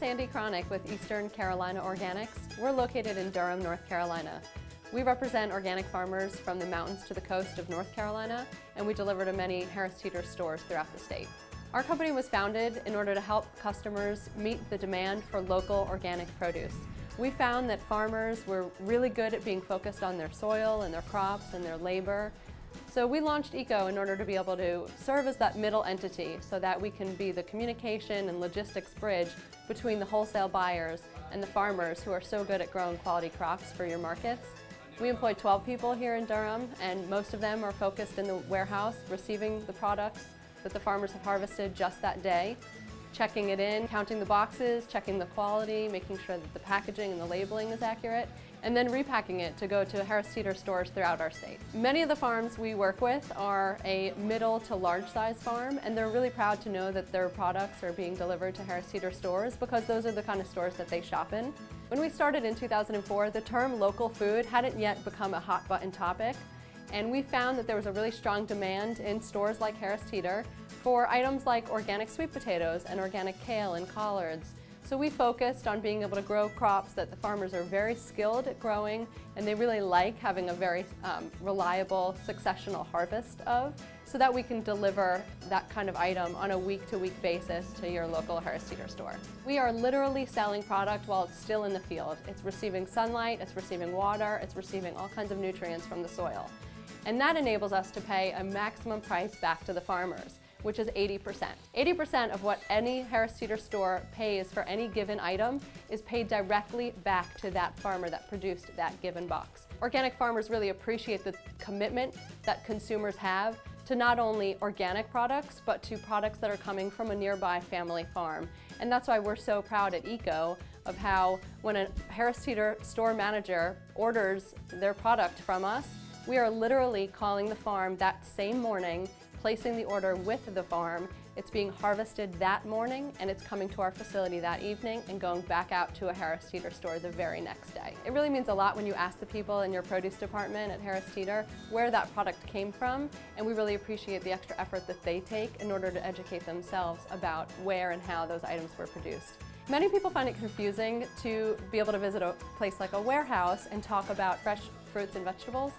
Sandy Cronick with Eastern Carolina Organics. We're located in Durham, North Carolina. We represent organic farmers from the mountains to the coast of North Carolina, and we deliver to many Harris Teeter stores throughout the state. Our company was founded in order to help customers meet the demand for local organic produce. We found that farmers were really good at being focused on their soil and their crops and their labor. So we launched ECO in order to be able to serve as that middle entity so that we can be the communication and logistics bridge between the wholesale buyers and the farmers who are so good at growing quality crops for your markets. We employ 12 people here in Durham, and most of them are focused in the warehouse receiving the products that the farmers have harvested just that day, checking it in, counting the boxes, checking the quality, making sure that the packaging and the labeling is accurate, and then repacking it to go to Harris Teeter stores throughout our state. Many of the farms we work with are a middle to large size farm, and they're really proud to know that their products are being delivered to Harris Teeter stores because those are the kind of stores that they shop in. When we started in 2004, the term local food hadn't yet become a hot button topic, and we found that there was a really strong demand in stores like Harris Teeter for items like organic sweet potatoes and organic kale and collards. So we focused on being able to grow crops that the farmers are very skilled at growing, and they really like having a very reliable successional harvest of, so that we can deliver that kind of item on a week-to-week basis to your local Harris Teeter store. We are literally selling product while it's still in the field. It's receiving sunlight, it's receiving water, it's receiving all kinds of nutrients from the soil. And that enables us to pay a maximum price back to the farmers, which is 80%. 80% of what any Harris Teeter store pays for any given item is paid directly back to that farmer that produced that given box. Organic farmers really appreciate the commitment that consumers have to not only organic products, but to products that are coming from a nearby family farm. And that's why we're so proud at ECO of how when a Harris Teeter store manager orders their product from us, we are literally calling the farm that same morning, placing the order with the farm. It's being harvested that morning, and it's coming to our facility that evening and going back out to a Harris Teeter store the very next day. It really means a lot when you ask the people in your produce department at Harris Teeter where that product came from, and we really appreciate the extra effort that they take in order to educate themselves about where and how those items were produced. Many people find it confusing to be able to visit a place like a warehouse and talk about fresh fruits and vegetables.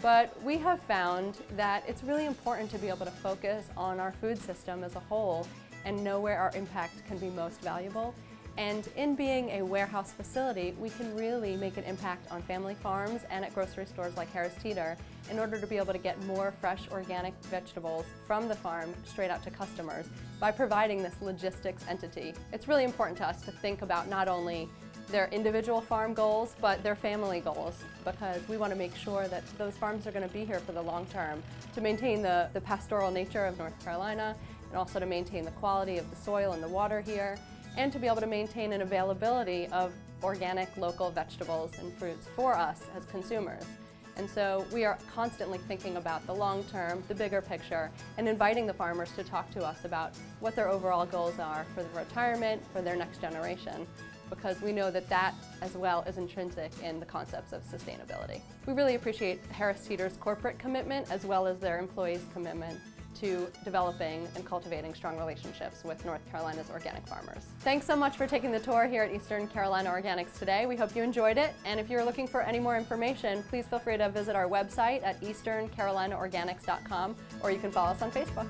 But we have found that it's really important to be able to focus on our food system as a whole and know where our impact can be most valuable. And in being a warehouse facility, we can really make an impact on family farms and at grocery stores like Harris Teeter in order to be able to get more fresh organic vegetables from the farm straight out to customers by providing this logistics entity. It's really important to us to think about not only their individual farm goals, but their family goals, because we want to make sure that those farms are going to be here for the long term to maintain the pastoral nature of North Carolina, and also to maintain the quality of the soil and the water here, and to be able to maintain an availability of organic local vegetables and fruits for us as consumers. And so we are constantly thinking about the long term, the bigger picture, and inviting the farmers to talk to us about what their overall goals are for the retirement, for their next generation, because we know that that as well is intrinsic in the concepts of sustainability. We really appreciate Harris Teeter's corporate commitment as well as their employees' commitment to developing and cultivating strong relationships with North Carolina's organic farmers. Thanks so much for taking the tour here at Eastern Carolina Organics today. We hope you enjoyed it, and if you're looking for any more information, please feel free to visit our website at easterncarolinaorganics.com, or you can follow us on Facebook.